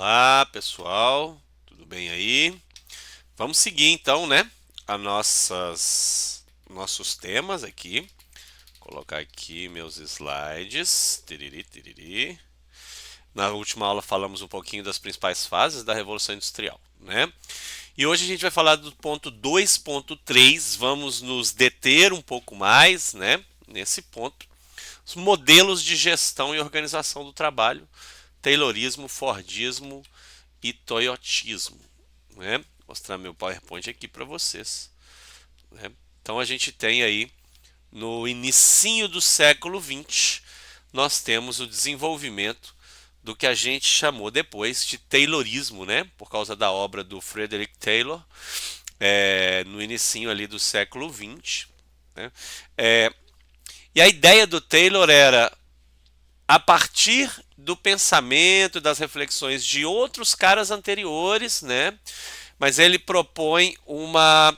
Olá, pessoal, tudo bem aí? Vamos seguir então, né? A nossos temas aqui. Vou colocar aqui meus slides. Tiriri, tiriri. Na última aula falamos um pouquinho das principais fases da Revolução Industrial, né? E hoje a gente vai falar do ponto 2.3. Vamos nos deter um pouco mais, né? Nesse ponto. Os modelos de gestão e organização do trabalho, Taylorismo, Fordismo e Toyotismo, né? Vou mostrar meu PowerPoint aqui para vocês, né? Então a gente tem aí no inicinho do século XX, nós temos o desenvolvimento do que a gente chamou depois de Taylorismo, né? Por causa da obra do Frederick Taylor, no inicinho ali do século XX, né? E a ideia do Taylor era, a partir do pensamento, das reflexões de outros caras anteriores, né? Mas ele propõe uma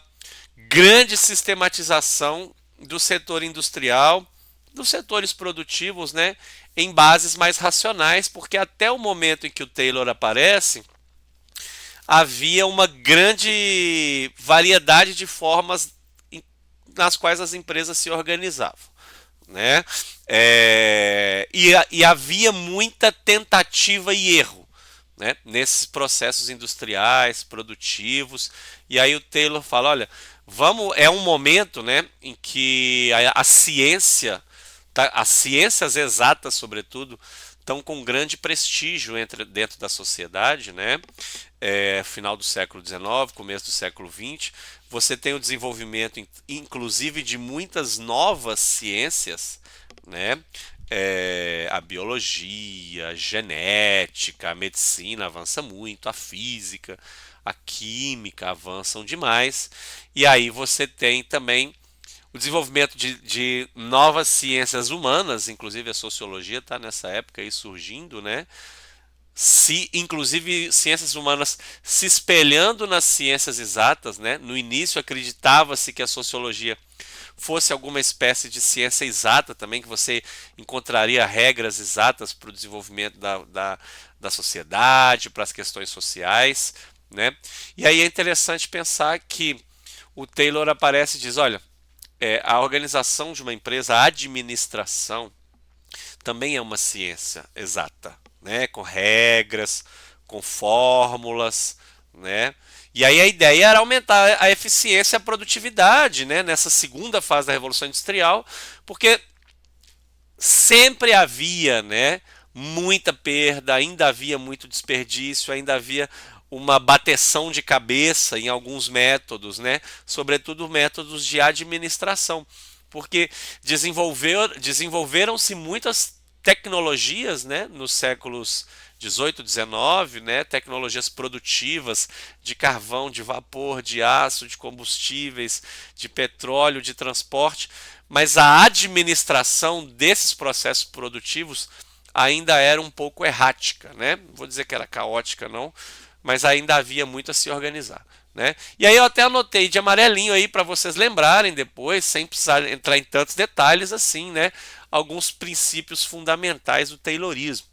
grande sistematização do setor industrial, dos setores produtivos, né? Em bases mais racionais, porque até o momento em que o Taylor aparece, havia uma grande variedade de formas nas quais as empresas se organizavam, né? E havia muita tentativa e erro, né? Nesses processos industriais, produtivos. E aí o Taylor fala, olha, é um momento, né, em que a ciência, tá, as ciências exatas, sobretudo, estão com grande prestígio dentro da sociedade, né? Final do século XIX, começo do século XX, você tem o desenvolvimento, inclusive, de muitas novas ciências, né? A biologia, a genética, a medicina avança muito, a física, a química avançam demais, e aí você tem também o desenvolvimento de novas ciências humanas, inclusive a sociologia está nessa época aí surgindo, né? Inclusive ciências humanas se espelhando nas ciências exatas, né? No início acreditava-se que a sociologia fosse alguma espécie de ciência exata também, que você encontraria regras exatas para o desenvolvimento da sociedade, para as questões sociais, né? E aí é interessante pensar que o Taylor aparece e diz, olha, a organização de uma empresa, a administração, também é uma ciência exata, né? Com regras, com fórmulas, né? E aí a ideia era aumentar a eficiência e a produtividade, né? Nessa segunda fase da Revolução Industrial, porque sempre havia, né, muita perda, ainda havia muito desperdício, ainda havia uma bateção de cabeça em alguns métodos, né? Sobretudo métodos de administração, porque desenvolveram-se muitas tecnologias, né, nos séculos 18, 19, né, tecnologias produtivas de carvão, de vapor, de aço, de combustíveis, de petróleo, de transporte, mas a administração desses processos produtivos ainda era um pouco errática, né? Não vou dizer que era caótica, não, mas ainda havia muito a se organizar, né? E aí eu até anotei de amarelinho aí para vocês lembrarem depois, sem precisar entrar em tantos detalhes assim, né? Alguns princípios fundamentais do Taylorismo,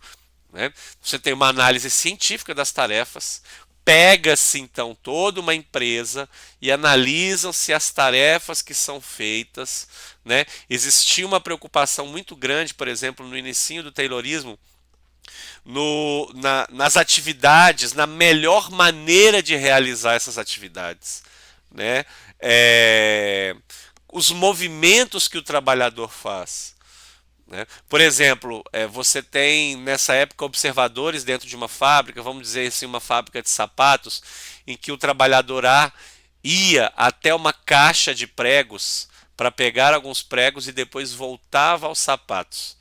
né? Você tem uma análise científica das tarefas, pega-se então toda uma empresa e analisam-se as tarefas que são feitas, né? Existia uma preocupação muito grande, por exemplo, no início do Taylorismo, nas atividades, na melhor maneira de realizar essas atividades, né? Os movimentos que o trabalhador faz, né? Por exemplo, você tem nessa época observadores dentro de uma fábrica, vamos dizer assim, uma fábrica de sapatos, em que o trabalhador A ia até uma caixa de pregos para pegar alguns pregos e depois voltava aos sapatos.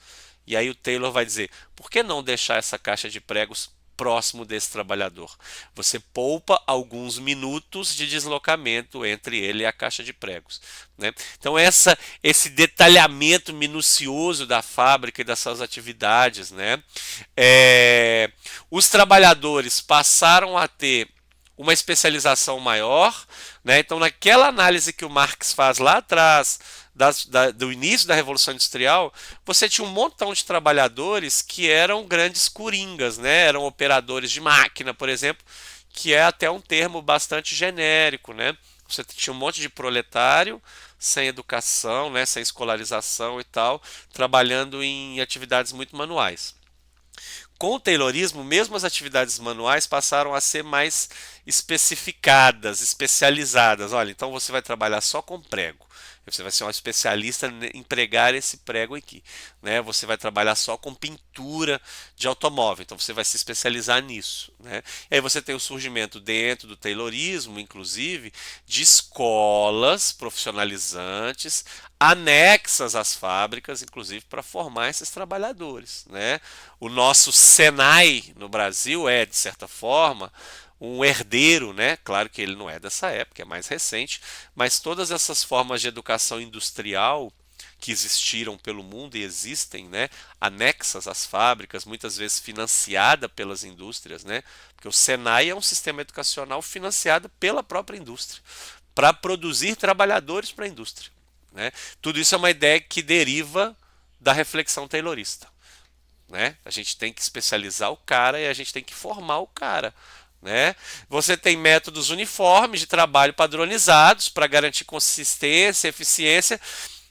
E aí o Taylor vai dizer, por que não deixar essa caixa de pregos próximo desse trabalhador? Você poupa alguns minutos de deslocamento entre ele e a caixa de pregos, né? Então esse detalhamento minucioso da fábrica e das suas atividades, né? Os trabalhadores passaram a ter uma especialização maior, né? Então naquela análise que o Marx faz lá atrás do início da Revolução Industrial, você tinha um montão de trabalhadores que eram grandes coringas, né? Eram operadores de máquina, por exemplo, que é até um termo bastante genérico, né? Você tinha um monte de proletário sem educação, né? Sem escolarização e tal, trabalhando em atividades muito manuais. Com o Taylorismo, mesmo as atividades manuais passaram a ser mais especificadas, especializadas. Olha, então você vai trabalhar só com prego. Você vai ser um especialista em pregar esse prego aqui, né? Você vai trabalhar só com pintura de automóvel, então você vai se especializar nisso, né? E aí você tem o surgimento dentro do Taylorismo, inclusive, de escolas profissionalizantes anexas às fábricas, inclusive para formar esses trabalhadores, né? O nosso Senai no Brasil é, de certa forma, um herdeiro, né? Claro que ele não é dessa época, é mais recente, mas todas essas formas de educação industrial que existiram pelo mundo e existem, né, anexas às fábricas, muitas vezes financiada pelas indústrias, né? Porque o Senai é um sistema educacional financiado pela própria indústria para produzir trabalhadores para a indústria, né? Tudo isso é uma ideia que deriva da reflexão taylorista, né? A gente tem que especializar o cara e a gente tem que formar o cara, né? Você tem métodos uniformes de trabalho padronizados para garantir consistência, eficiência,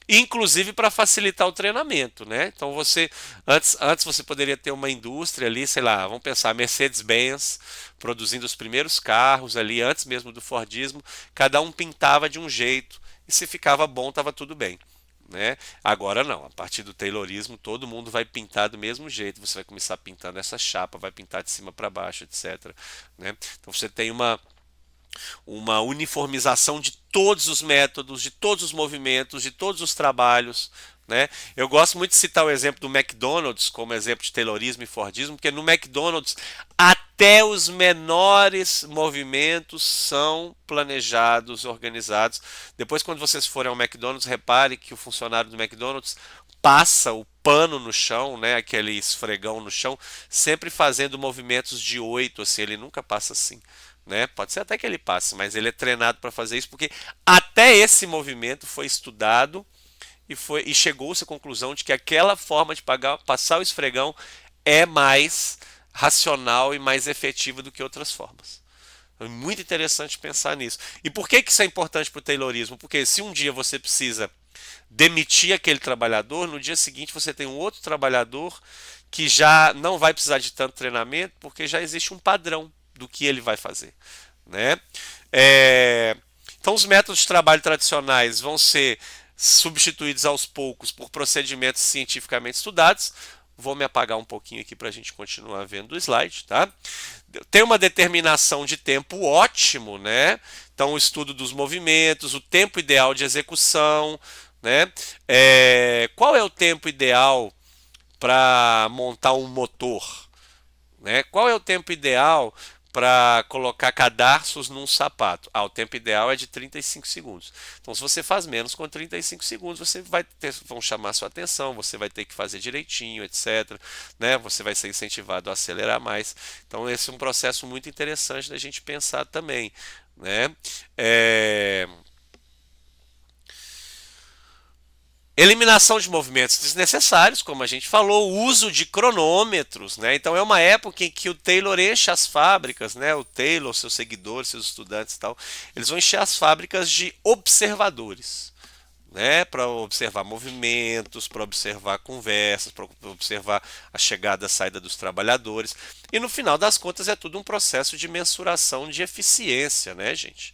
inclusive para facilitar o treinamento, né? Então você antes você poderia ter uma indústria ali, sei lá, vamos pensar Mercedes-Benz produzindo os primeiros carros ali antes mesmo do Fordismo, cada um pintava de um jeito e se ficava bom estava tudo bem. Né? Agora não, a partir do Taylorismo todo mundo vai pintar do mesmo jeito, você vai começar pintando essa chapa, vai pintar de cima para baixo, etc. Né? Então você tem uma uniformização de todos os métodos, de todos os movimentos, de todos os trabalhos. Né? Eu gosto muito de citar o exemplo do McDonald's como exemplo de Taylorismo e Fordismo, porque no McDonald's até os menores movimentos são planejados, organizados. Depois, quando vocês forem ao McDonald's, repare que o funcionário do McDonald's passa o pano no chão, né, aquele esfregão no chão, sempre fazendo movimentos de 8, assim, ele nunca passa assim. Né? Pode ser até que ele passe, mas ele é treinado para fazer isso porque até esse movimento foi estudado e chegou-se à conclusão de que aquela forma de passar o esfregão é mais racional e mais efetiva do que outras formas. É muito interessante pensar nisso. E por que isso é importante para o Taylorismo? Porque se um dia você precisa demitir aquele trabalhador, no dia seguinte você tem um outro trabalhador que já não vai precisar de tanto treinamento, porque já existe um padrão do que ele vai fazer. Né? Então, os métodos de trabalho tradicionais vão ser substituídos aos poucos por procedimentos cientificamente estudados. Vou me apagar um pouquinho aqui para a gente continuar vendo o slide. Tá? Tem uma determinação de tempo ótimo, né? Então, o estudo dos movimentos, o tempo ideal de execução. Né? Qual é o tempo ideal para montar um motor? Né? Qual é o tempo ideal para colocar cadarços num sapato? O tempo ideal é de 35 segundos. Então, se você faz menos com 35 segundos, vão chamar sua atenção, você vai ter que fazer direitinho, etc. Né? Você vai ser incentivado a acelerar mais. Então, esse é um processo muito interessante da gente pensar também. Né? Eliminação de movimentos desnecessários, como a gente falou, o uso de cronômetros, né? Então é uma época em que o Taylor enche as fábricas, né? O Taylor, seus seguidores, seus estudantes e tal, eles vão encher as fábricas de observadores, né? Para observar movimentos, para observar conversas, para observar a chegada e a saída dos trabalhadores. E no final das contas é tudo um processo de mensuração de eficiência, né, gente?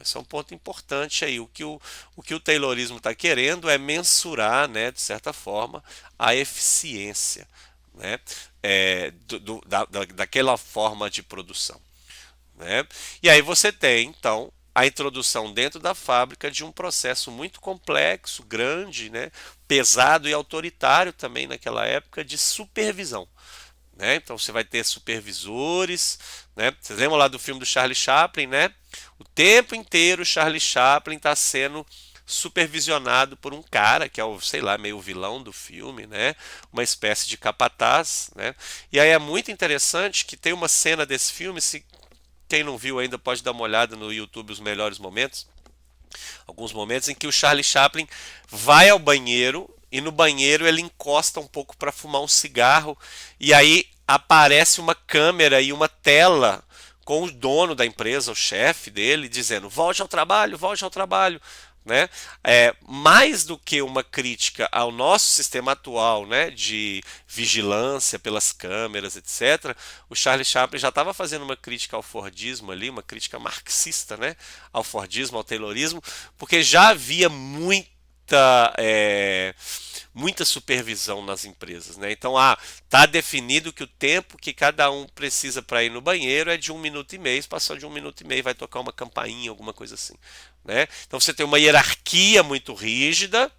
Esse é um ponto importante aí. O que o Taylorismo está querendo é mensurar, né, de certa forma, a eficiência, né, daquela forma de produção. Né? E aí você tem, então, a introdução dentro da fábrica de um processo muito complexo, grande, né, pesado e autoritário também naquela época de supervisão. Né? Então você vai ter supervisores, né? Vocês lembram lá do filme do Charlie Chaplin, né? O tempo inteiro o Charlie Chaplin está sendo supervisionado por um cara que é o, sei lá, meio vilão do filme, né? Uma espécie de capataz, né? E aí é muito interessante que tem uma cena desse filme, se quem não viu ainda pode dar uma olhada no YouTube os melhores momentos, Alguns momentos em que o Charlie Chaplin vai ao banheiro e no banheiro ele encosta um pouco para fumar um cigarro e aí aparece uma câmera e uma tela com o dono da empresa, o chefe dele, dizendo: volte ao trabalho. Né? Mais do que uma crítica ao nosso sistema atual, né, de vigilância pelas câmeras, etc., o Charlie Chaplin já estava fazendo uma crítica ao Fordismo ali, uma crítica marxista, né, ao Fordismo, ao Taylorismo, porque já havia muita supervisão nas empresas, né? Então, tá definido que o tempo que cada um precisa para ir no banheiro é de 1 minuto e meio. Se passou de 1 minuto e meio, vai tocar uma campainha, alguma coisa assim, né? Então, você tem uma hierarquia muito rígida,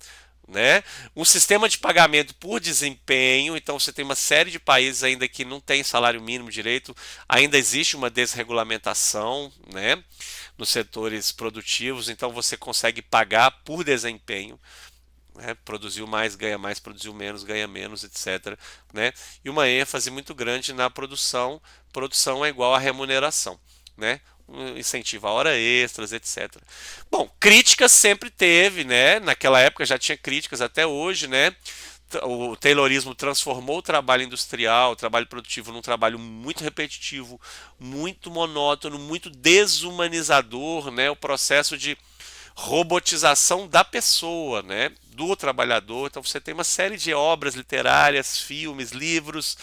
né? Um sistema de pagamento por desempenho. Então, você tem uma série de países ainda que não tem salário mínimo direito, ainda existe uma desregulamentação, né, nos setores produtivos. Então, você consegue pagar por desempenho, né? Produziu mais, produziu menos, ganha menos, etc. Né? E uma ênfase muito grande na produção. Produção é igual a remuneração, né? Um incentivo a hora extras, etc. Bom, críticas sempre teve, né? Naquela época já tinha críticas até hoje, né? O Taylorismo transformou o trabalho industrial, o trabalho produtivo, num trabalho muito repetitivo, muito monótono, muito desumanizador, né? O processo de robotização da pessoa, né, do trabalhador. Então você tem uma série de obras literárias, filmes, livros,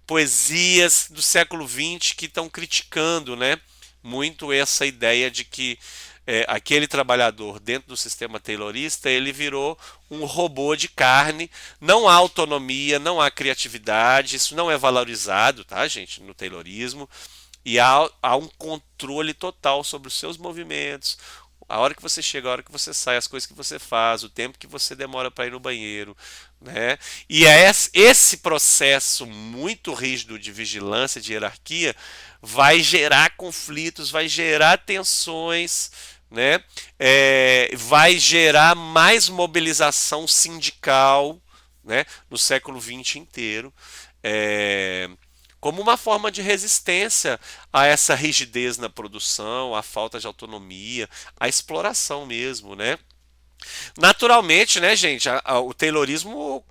poesias do século XX que estão criticando, né, muito essa ideia de que aquele trabalhador dentro do sistema taylorista ele virou um robô de carne, não há autonomia, não há criatividade, isso não é valorizado, tá, gente, no taylorismo, e há um controle total sobre os seus movimentos, a hora que você chega, a hora que você sai, as coisas que você faz, o tempo que você demora para ir no banheiro, né? E é esse processo muito rígido de vigilância, de hierarquia, vai gerar conflitos, vai gerar tensões, né? Vai gerar mais mobilização sindical, né? No século XX inteiro. É, como uma forma de resistência a essa rigidez na produção, a falta de autonomia, a exploração mesmo, né? Naturalmente, né, gente, o Taylorismo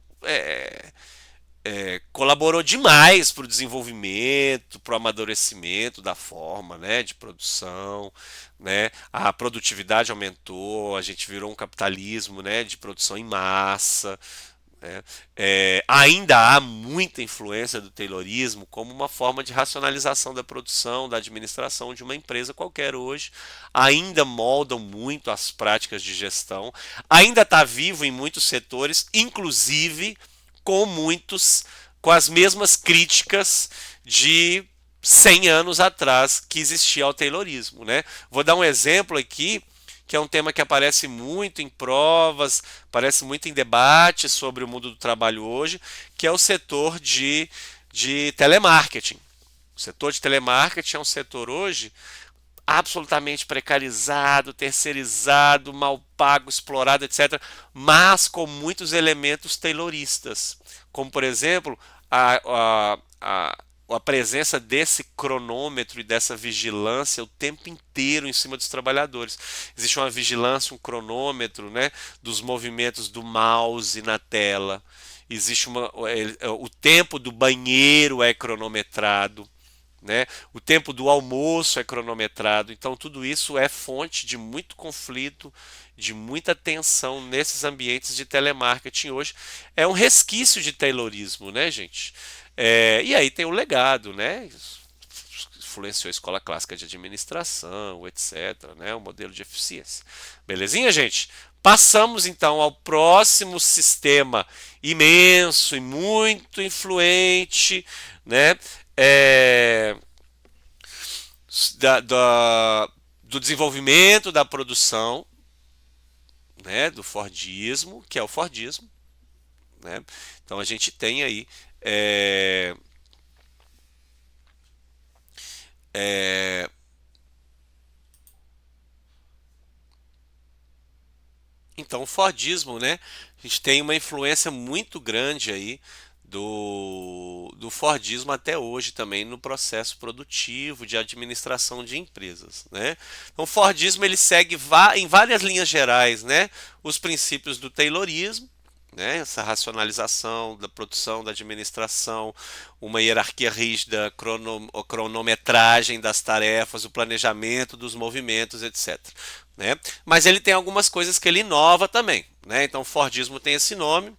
colaborou demais para o desenvolvimento, para o amadurecimento da forma, né, de produção, né? A produtividade aumentou, a gente virou um capitalismo, né, de produção em massa, né? Ainda há muita influência do Taylorismo como uma forma de racionalização da produção, da administração de uma empresa qualquer hoje. Ainda moldam muito as práticas de gestão. Ainda está vivo em muitos setores, inclusive com muitos, com as mesmas críticas de 100 anos atrás que existia ao Taylorismo, né? Vou dar um exemplo aqui que é um tema que aparece muito em provas, aparece muito em debate sobre o mundo do trabalho hoje, que é o setor de telemarketing. O setor de telemarketing é um setor hoje absolutamente precarizado, terceirizado, mal pago, explorado, etc., mas com muitos elementos tayloristas, como por exemplo a presença desse cronômetro e dessa vigilância o tempo inteiro em cima dos trabalhadores. Existe uma vigilância, um cronômetro, né, dos movimentos do mouse na tela. Existe o tempo do banheiro é cronometrado, né? O tempo do almoço é cronometrado. Então tudo isso é fonte de muito conflito, de muita tensão nesses ambientes de telemarketing hoje. É um resquício de taylorismo, né, gente? E aí tem o legado, né? Influenciou a escola clássica de administração, etc., né? O modelo de eficiência. Belezinha, gente? Passamos então ao próximo sistema imenso e muito influente, né? É, do desenvolvimento da produção, né? Do Fordismo, que é o Fordismo, né? Então a gente tem aí é, é, então o Fordismo, né? A gente tem uma influência muito grande aí do Fordismo até hoje também no processo produtivo de administração de empresas, né? Então, o Fordismo ele segue em várias linhas gerais, né, os princípios do Taylorismo, né, essa racionalização da produção, da administração, uma hierarquia rígida, cronometragem das tarefas, o planejamento dos movimentos, etc. Né? Mas ele tem algumas coisas que ele inova também. Né? Então, o Fordismo tem esse nome,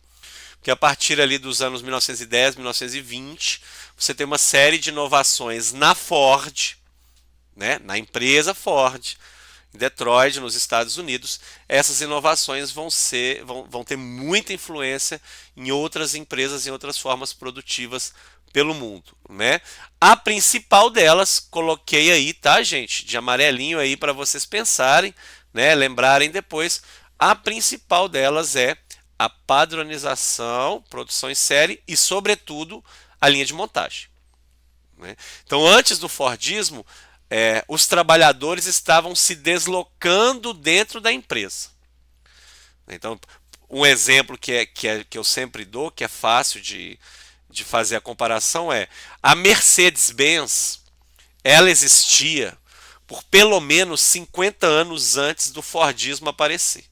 que a partir ali dos anos 1910, 1920, você tem uma série de inovações na Ford, né, na empresa Ford, em Detroit, nos Estados Unidos. Essas inovações vão ter muita influência em outras empresas, em outras formas produtivas pelo mundo, né? A principal delas, coloquei aí, tá, gente, de amarelinho aí para vocês pensarem, né, lembrarem depois. A principal delas é a padronização, produção em série e, sobretudo, a linha de montagem. Né? Então, antes do Fordismo, os trabalhadores estavam se deslocando dentro da empresa. Então, um exemplo que eu sempre dou, que é fácil de fazer a comparação, é a Mercedes-Benz, ela existia por pelo menos 50 anos antes do Fordismo aparecer.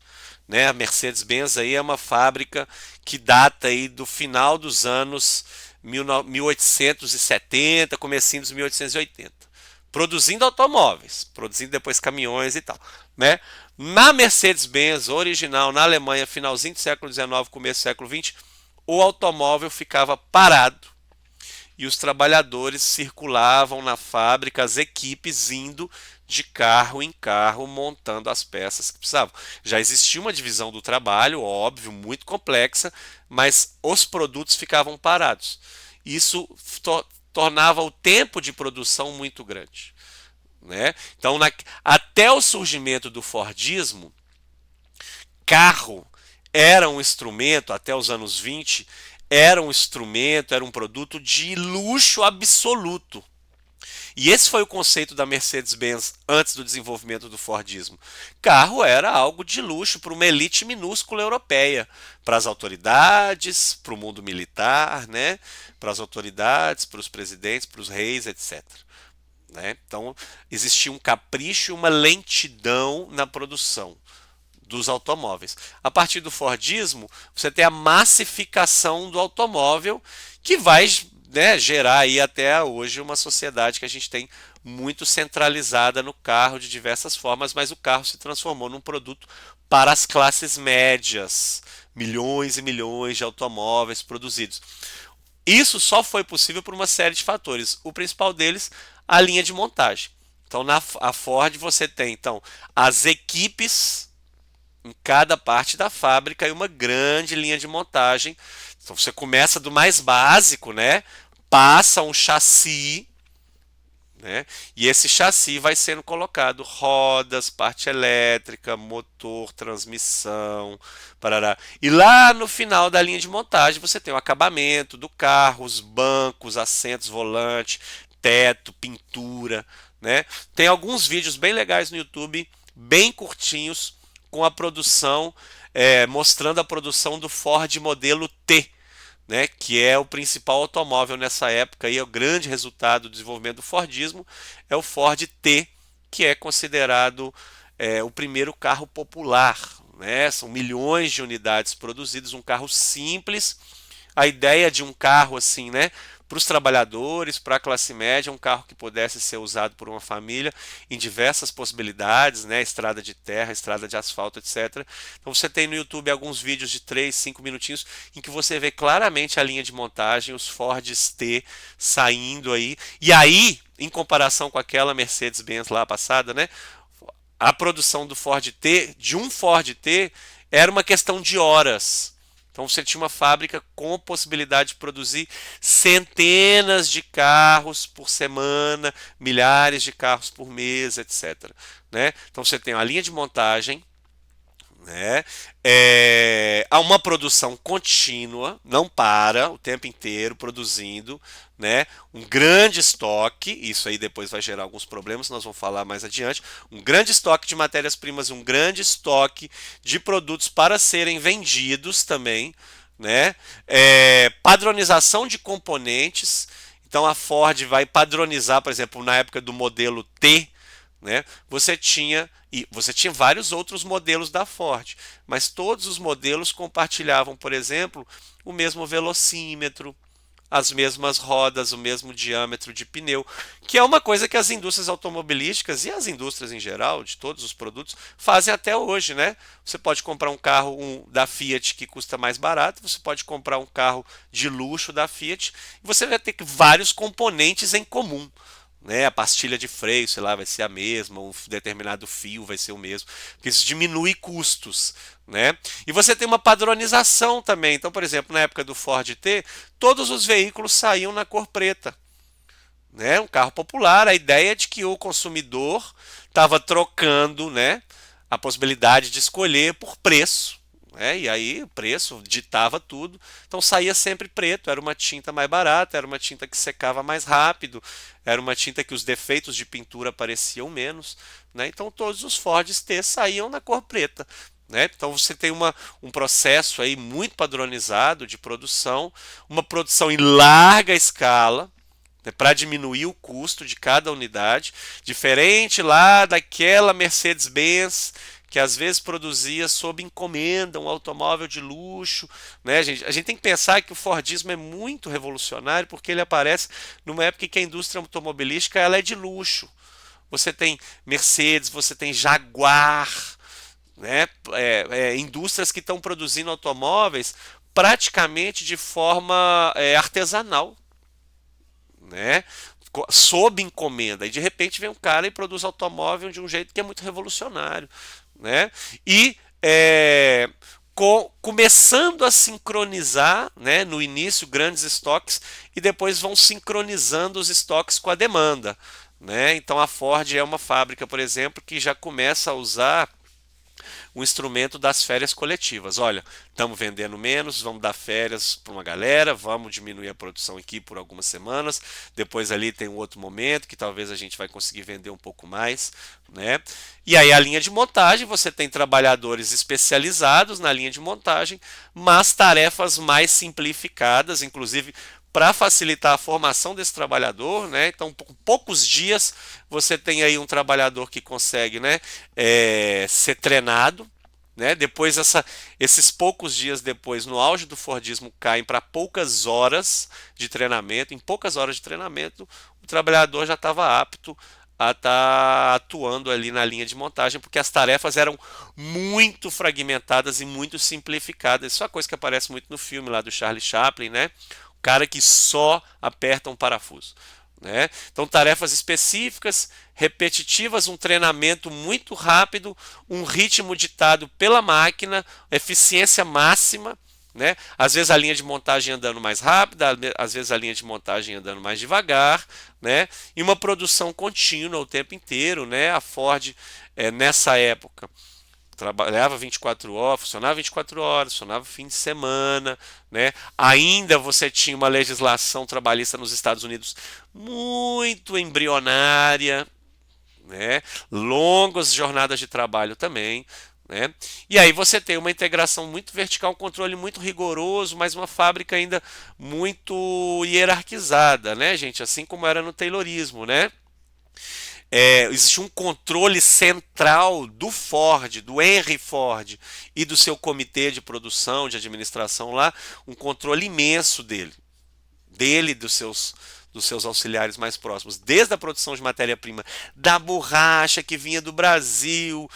Né? A Mercedes-Benz aí é uma fábrica que data aí do final dos anos 1870, comecinho dos 1880, produzindo automóveis, produzindo depois caminhões e tal, né? Na Mercedes-Benz original, na Alemanha, finalzinho do século XIX, começo do século XX, o automóvel ficava parado e os trabalhadores circulavam na fábrica, as equipes indo de carro em carro, montando as peças que precisavam. Já existia uma divisão do trabalho, óbvio, muito complexa, mas os produtos ficavam parados. Isso tornava o tempo de produção muito grande. Né? Então, até o surgimento do Fordismo, carro era um instrumento, até os anos 20, era um instrumento, era um produto de luxo absoluto. E esse foi o conceito da Mercedes-Benz antes do desenvolvimento do Fordismo. Carro era algo de luxo para uma elite minúscula europeia, para as autoridades, para o mundo militar, né? Para as autoridades, para os presidentes, para os reis, etc. Né? Então, existia um capricho e uma lentidão na produção dos automóveis. A partir do Fordismo, você tem a massificação do automóvel, que vai, né, gerar aí até hoje uma sociedade que a gente tem muito centralizada no carro de diversas formas, mas o carro se transformou num produto para as classes médias, milhões e milhões de automóveis produzidos. Isso só foi possível por uma série de fatores. O principal deles, a linha de montagem. Então, na Ford você tem então as equipes em cada parte da fábrica e uma grande linha de montagem. Então você começa do mais básico, né? Passa um chassi, né? E esse chassi vai sendo colocado rodas, parte elétrica, motor, transmissão, parará. E lá no final da linha de montagem você tem o acabamento do carro, os bancos, assentos, volante, teto, pintura, né? Tem alguns vídeos bem legais no YouTube, bem curtinhos, com a produção, mostrando a produção do Ford modelo T, né, que é o principal automóvel nessa época, e é o grande resultado do desenvolvimento do Fordismo, é o Ford T, que é considerado o primeiro carro popular. Né? São milhões de unidades produzidas, um carro simples. A ideia de um carro assim, né, para os trabalhadores, para a classe média, um carro que pudesse ser usado por uma família em diversas possibilidades, né, estrada de terra, estrada de asfalto, etc. Então você tem no YouTube alguns vídeos de 3, 5 minutinhos em que você vê claramente a linha de montagem, os Fords T saindo aí. E aí, em comparação com aquela Mercedes-Benz lá passada, né, a produção do Ford T, de um Ford T, era uma questão de horas. Então você tinha uma fábrica com a possibilidade de produzir centenas de carros por semana, milhares de carros por mês, etc. Né? Então você tem uma linha de montagem, né? Há uma produção contínua, não para o tempo inteiro produzindo, né? Um grande estoque, isso aí depois vai gerar alguns problemas, nós vamos falar mais adiante. Um grande estoque de matérias-primas, um grande estoque de produtos para serem vendidos também, né? Padronização de componentes. Então a Ford vai padronizar, por exemplo, na época do modelo T, né? Você tinha vários outros modelos da Ford, mas todos os modelos compartilhavam, por exemplo, o mesmo velocímetro, as mesmas rodas, o mesmo diâmetro de pneu, que é uma coisa que as indústrias automobilísticas e as indústrias em geral, de todos os produtos, fazem até hoje, né? Você pode comprar um carro da Fiat que custa mais barato, você pode comprar um carro de luxo da Fiat, e você vai ter vários componentes em comum, né? A pastilha de freio, sei lá, vai ser a mesma, um determinado fio vai ser o mesmo, porque isso diminui custos, né? E você tem uma padronização também. Então, por exemplo, na época do Ford T, todos os veículos saíam na cor preta, né? Um carro popular, a ideia de que o consumidor estava trocando, né, a possibilidade de escolher por preço, né? E aí o preço ditava tudo, então saía sempre preto, era uma tinta mais barata, era uma tinta que secava mais rápido, era uma tinta que os defeitos de pintura apareciam menos, né? Então todos os Fords T saíam na cor preta, né? Então você tem um processo aí muito padronizado de produção, uma produção em larga escala, para diminuir o custo de cada unidade, diferente lá daquela Mercedes-Benz que às vezes produzia sob encomenda um automóvel de luxo, né? A gente tem que pensar que o Fordismo é muito revolucionário porque ele aparece numa época em que a indústria automobilística ela é de luxo. Você tem Mercedes, você tem Jaguar, né? Indústrias que estão produzindo automóveis praticamente de forma artesanal, né? Sob encomenda. E de repente vem um cara e produz automóvel de um jeito que é muito revolucionário, né? E começando a sincronizar, né, no início grandes estoques e depois vão sincronizando os estoques com a demanda, né? Então a Ford é uma fábrica, por exemplo, que já começa a usar o instrumento das férias coletivas. Olha, estamos vendendo menos, vamos dar férias para uma galera, vamos diminuir a produção aqui por algumas semanas. Depois ali tem um outro momento que talvez a gente vai conseguir vender um pouco mais, né? E aí a linha de montagem, você tem trabalhadores especializados na linha de montagem, mas tarefas mais simplificadas, inclusive para facilitar a formação desse trabalhador, né? Então, por poucos dias você tem aí um trabalhador que consegue, né, ser treinado, né? Depois esses poucos dias depois, no auge do Fordismo, caem para poucas horas de treinamento. Em poucas horas de treinamento, o trabalhador já estava apto a estar atuando ali na linha de montagem, porque as tarefas eram muito fragmentadas e muito simplificadas. Isso é uma coisa que aparece muito no filme lá do Charlie Chaplin, né? O cara que só aperta um parafuso, né? Então, tarefas específicas, repetitivas, um treinamento muito rápido, um ritmo ditado pela máquina, eficiência máxima, né? Às vezes a linha de montagem andando mais rápida, às vezes a linha de montagem andando mais devagar, né? E uma produção contínua o tempo inteiro, né? A Ford, nessa época, trabalhava 24 horas, funcionava 24 horas, funcionava fim de semana, né? Ainda você tinha uma legislação trabalhista nos Estados Unidos muito embrionária, né? Longas jornadas de trabalho também, né? E aí você tem uma integração muito vertical, um controle muito rigoroso, mas uma fábrica ainda muito hierarquizada, né, gente? Assim como era no Taylorismo, né? Existe um controle central do Ford, do Henry Ford e do seu comitê de produção, de administração lá, um controle imenso dele e dos seus auxiliares mais próximos, desde a produção de matéria-prima, da borracha que vinha do Brasil,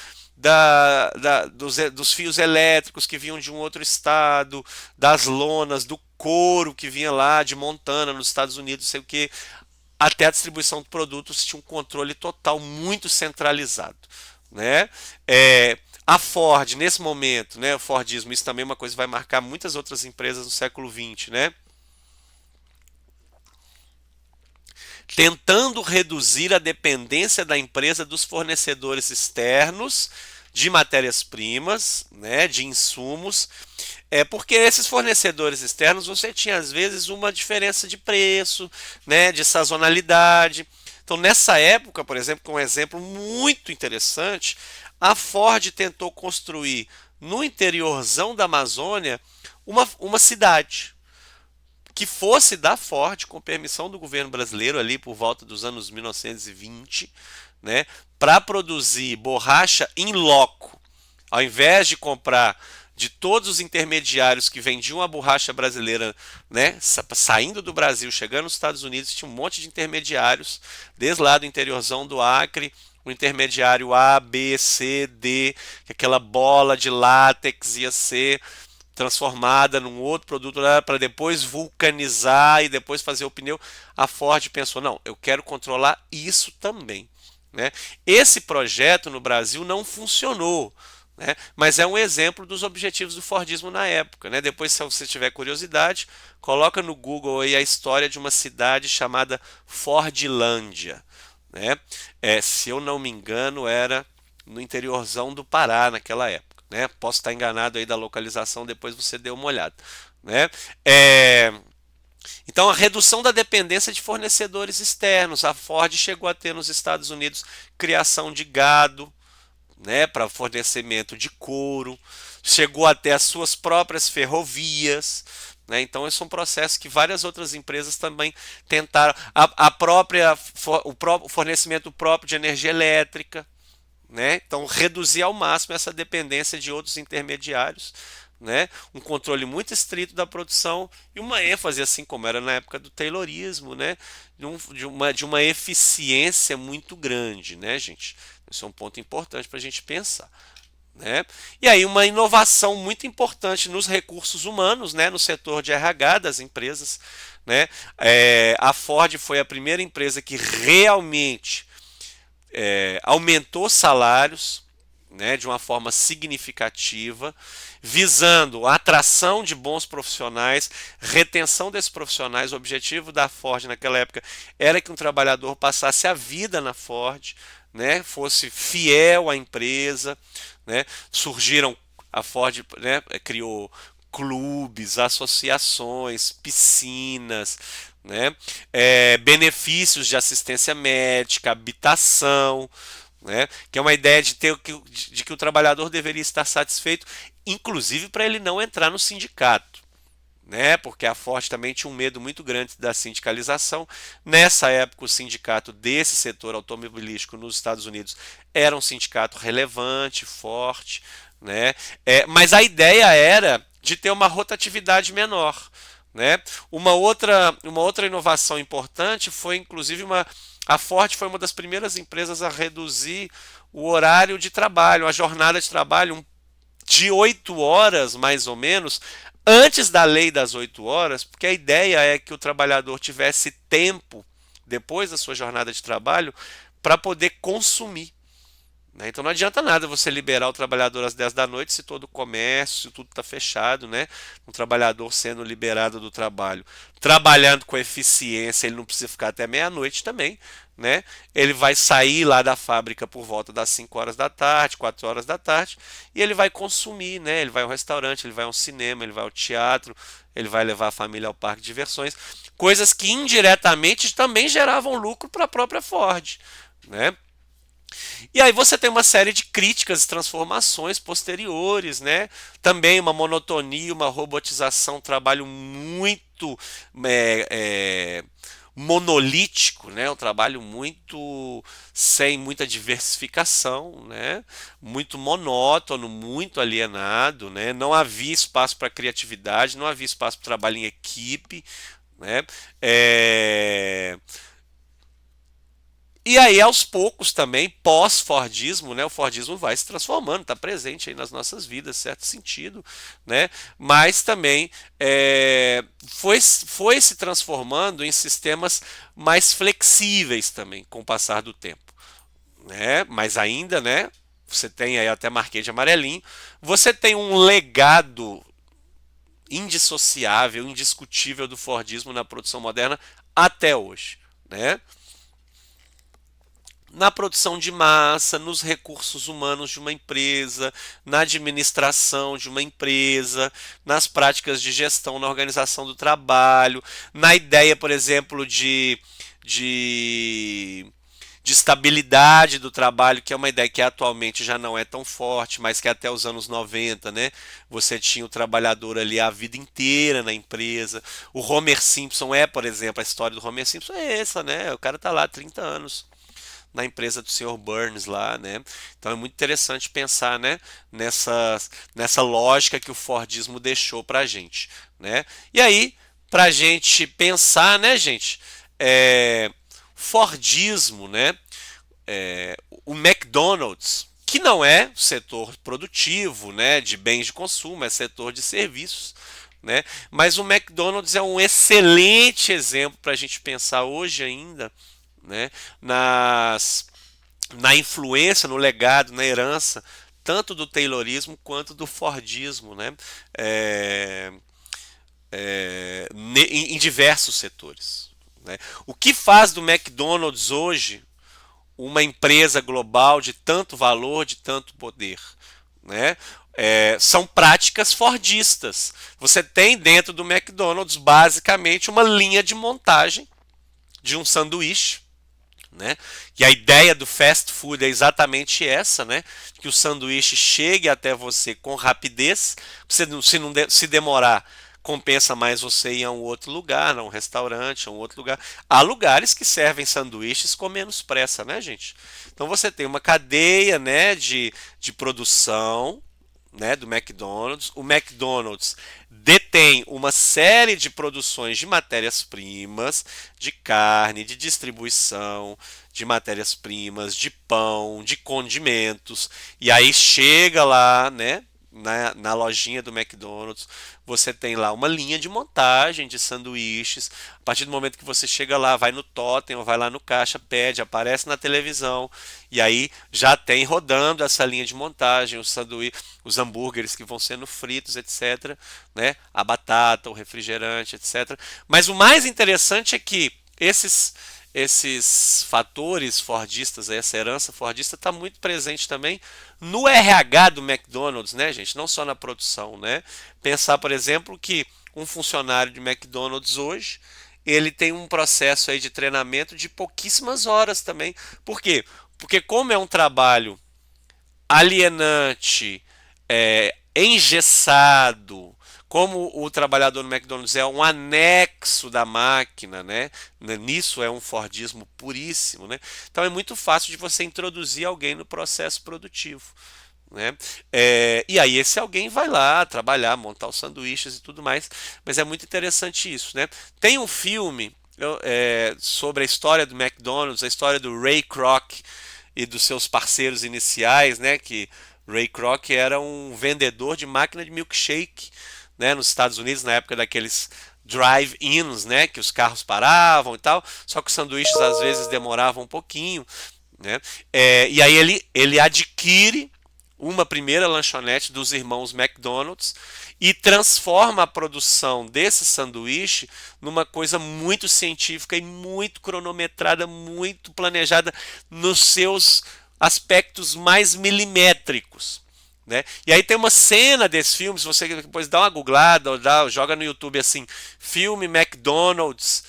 dos fios elétricos que vinham de um outro estado, das lonas, do couro que vinha lá de Montana, nos Estados Unidos, sei o que, até a distribuição do produto se tinha um controle total muito centralizado, né? A Ford nesse momento, né, o Fordismo, isso também é uma coisa que vai marcar muitas outras empresas no século XX, né? Tentando reduzir a dependência da empresa dos fornecedores externos de matérias-primas, né, de insumos, porque esses fornecedores externos você tinha às vezes uma diferença de preço, né, de sazonalidade. Então, nessa época, por exemplo, com um exemplo muito interessante, a Ford tentou construir no interiorzão da Amazônia uma cidade que fosse da Ford, com permissão do governo brasileiro, ali por volta dos anos 1920, né, para produzir borracha em loco. Ao invés de comprar de todos os intermediários que vendiam a borracha brasileira, né, saindo do Brasil, chegando nos Estados Unidos, tinha um monte de intermediários, desde lá do interiorzão do Acre, o intermediário A, B, C, D, que aquela bola de látex ia ser transformada num outro produto para depois vulcanizar e depois fazer o pneu. A Ford pensou: não, eu quero controlar isso também. Né? Esse projeto no Brasil não funcionou. Né? Mas é um exemplo dos objetivos do Fordismo na época. Né? Depois, se você tiver curiosidade, coloca no Google aí a história de uma cidade chamada Fordlândia. Né? Se eu não me engano, era no interiorzão do Pará naquela época. Né? Posso estar enganado aí da localização, depois você dê uma olhada. Né? Então, a redução da dependência de fornecedores externos. A Ford chegou a ter nos Estados Unidos criação de gado, né, para fornecimento de couro, chegou até as suas próprias ferrovias. Né? Então, esse é um processo que várias outras empresas também tentaram. O fornecimento próprio de energia elétrica. Né? Então, reduzir ao máximo essa dependência de outros intermediários, né? Um controle muito estrito da produção e uma ênfase, assim como era na época do Taylorismo, né? De uma eficiência muito grande, né, gente? Isso é um ponto importante para a gente pensar. Né? E aí uma inovação muito importante nos recursos humanos, né? No setor de RH das empresas. Né? A Ford foi a primeira empresa que realmente aumentou salários, né, de uma forma significativa, visando a atração de bons profissionais, retenção desses profissionais. O objetivo da Ford naquela época era que um trabalhador passasse a vida na Ford, né, fosse fiel à empresa. Né. Surgiram, a Ford, né, criou clubes, associações, piscinas, né? Benefícios de assistência médica, habitação, né? Que é uma ideia de que o trabalhador deveria estar satisfeito, inclusive para ele não entrar no sindicato. Né? Porque a Ford também tinha um medo muito grande da sindicalização. Nessa época, o sindicato desse setor automobilístico nos Estados Unidos era um sindicato relevante, forte. Né? Mas a ideia era de ter uma rotatividade menor. Né? Uma outra inovação importante foi, inclusive, a Ford foi uma das primeiras empresas a reduzir o horário de trabalho, a jornada de trabalho de 8 horas, mais ou menos, antes da lei das 8 horas, porque a ideia é que o trabalhador tivesse tempo, depois da sua jornada de trabalho, para poder consumir. Né? Então não adianta nada você liberar o trabalhador às 10 da noite se todo o comércio, se tudo está fechado, né? Um trabalhador sendo liberado do trabalho, trabalhando com eficiência, ele não precisa ficar até meia-noite também. Né? Ele vai sair lá da fábrica por volta das 5 horas da tarde, 4 horas da tarde, e ele vai consumir. Né? Ele vai ao restaurante, ele vai ao cinema, ele vai ao teatro, ele vai levar a família ao parque de diversões, coisas que indiretamente também geravam lucro para a própria Ford. Né? E aí você tem uma série de críticas e transformações posteriores, né? Também uma monotonia, uma robotização, um trabalho muito monolítico, né? Um trabalho muito sem muita diversificação, né? Muito monótono, muito alienado, né? Não havia espaço para criatividade, não havia espaço para trabalho em equipe, né? E aí, aos poucos também, pós-Fordismo, né, o Fordismo vai se transformando, está presente aí nas nossas vidas, certo sentido, né, mas também foi se transformando em sistemas mais flexíveis também, com o passar do tempo. Né, mas ainda, né, você tem aí, até marquei de amarelinho, você tem um legado indissociável, indiscutível do Fordismo na produção moderna até hoje. Né? Na produção de massa, nos recursos humanos de uma empresa, na administração de uma empresa, nas práticas de gestão, na organização do trabalho, na ideia, por exemplo, de de estabilidade do trabalho, que é uma ideia que atualmente já não é tão forte, mas que até os anos 90, né, você tinha o trabalhador ali a vida inteira na empresa. O Homer Simpson por exemplo, a história do Homer Simpson é essa, né? O cara tá lá há 30 anos na empresa do Sr. Burns lá, né? Então é muito interessante pensar, né, nessa lógica que o Fordismo deixou para a gente, né? E aí, para a gente pensar, né, gente, Fordismo, né? O McDonald's, que não é setor produtivo, né, de bens de consumo, é setor de serviços, né? Mas o McDonald's é um excelente exemplo para a gente pensar hoje ainda, né, nas, na influência, no legado, na herança, tanto do Taylorismo quanto do Fordismo, né? É, em diversos setores. Né? O que faz do McDonald's hoje uma empresa global de tanto valor, de tanto poder? Né? São práticas fordistas. Você tem dentro do McDonald's basicamente uma linha de montagem de um sanduíche, né? E a ideia do fast food é exatamente essa, né? Que o sanduíche chegue até você com rapidez. Se demorar, compensa mais você ir a um outro lugar, a um restaurante, a um outro lugar. Há lugares que servem sanduíches com menos pressa, né, gente? Então você tem uma cadeia, né, de produção, né, do McDonald's. O McDonald's detém uma série de produções de matérias-primas, de carne, de distribuição, de matérias-primas, de pão, de condimentos. E aí chega lá, né, na lojinha do McDonald's, você tem lá uma linha de montagem de sanduíches. A partir do momento que você chega lá, vai no totem ou vai lá no caixa, pede, aparece na televisão e aí já tem rodando essa linha de montagem, os sanduíches, os hambúrgueres que vão sendo fritos, etc, né? A batata, o refrigerante, etc. Mas o mais interessante é que esses fatores fordistas, essa herança fordista está muito presente também no RH do McDonald's, né, gente? Não só na produção, né? Pensar, por exemplo, que um funcionário de McDonald's hoje ele tem um processo aí de treinamento de pouquíssimas horas também. Por quê? Porque como é um trabalho alienante, engessado, como o trabalhador no McDonald's é um anexo da máquina, né? Nisso é um Fordismo puríssimo, né? Então é muito fácil de você introduzir alguém no processo produtivo. Né? E aí esse alguém vai lá trabalhar, montar os sanduíches e tudo mais, mas é muito interessante isso, né? Tem um filme sobre a história do McDonald's, a história do Ray Kroc e dos seus parceiros iniciais, né? Que Ray Kroc era um vendedor de máquina de milkshake, né? Nos Estados Unidos, na época daqueles drive-ins, né? Que os carros paravam e tal, só que os sanduíches às vezes demoravam um pouquinho, né? E aí ele adquire uma primeira lanchonete dos irmãos McDonald's e transforma a produção desse sanduíche numa coisa muito científica e muito cronometrada, muito planejada nos seus aspectos mais milimétricos. Né? E aí tem uma cena desse filme, se você depois dá uma googlada ou joga no YouTube assim, filme McDonald's,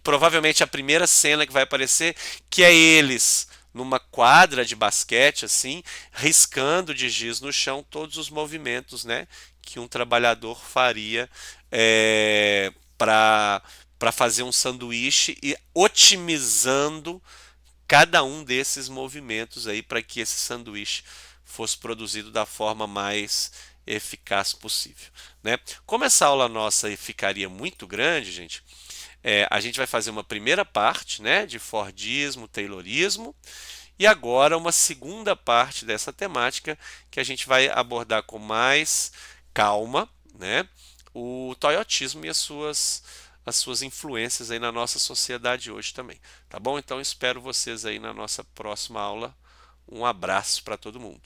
provavelmente a primeira cena que vai aparecer, que é eles numa quadra de basquete assim, riscando de giz no chão todos os movimentos, né, que um trabalhador faria para fazer um sanduíche e otimizando cada um desses movimentos aí para que esse sanduíche fosse produzido da forma mais eficaz possível, né? Como essa aula nossa ficaria muito grande, gente, a gente vai fazer uma primeira parte, né, de Fordismo, Taylorismo, e agora uma segunda parte dessa temática que a gente vai abordar com mais calma, né, o toyotismo e as suas influências aí na nossa sociedade hoje também, tá bom? Então espero vocês aí na nossa próxima aula. Um abraço para todo mundo.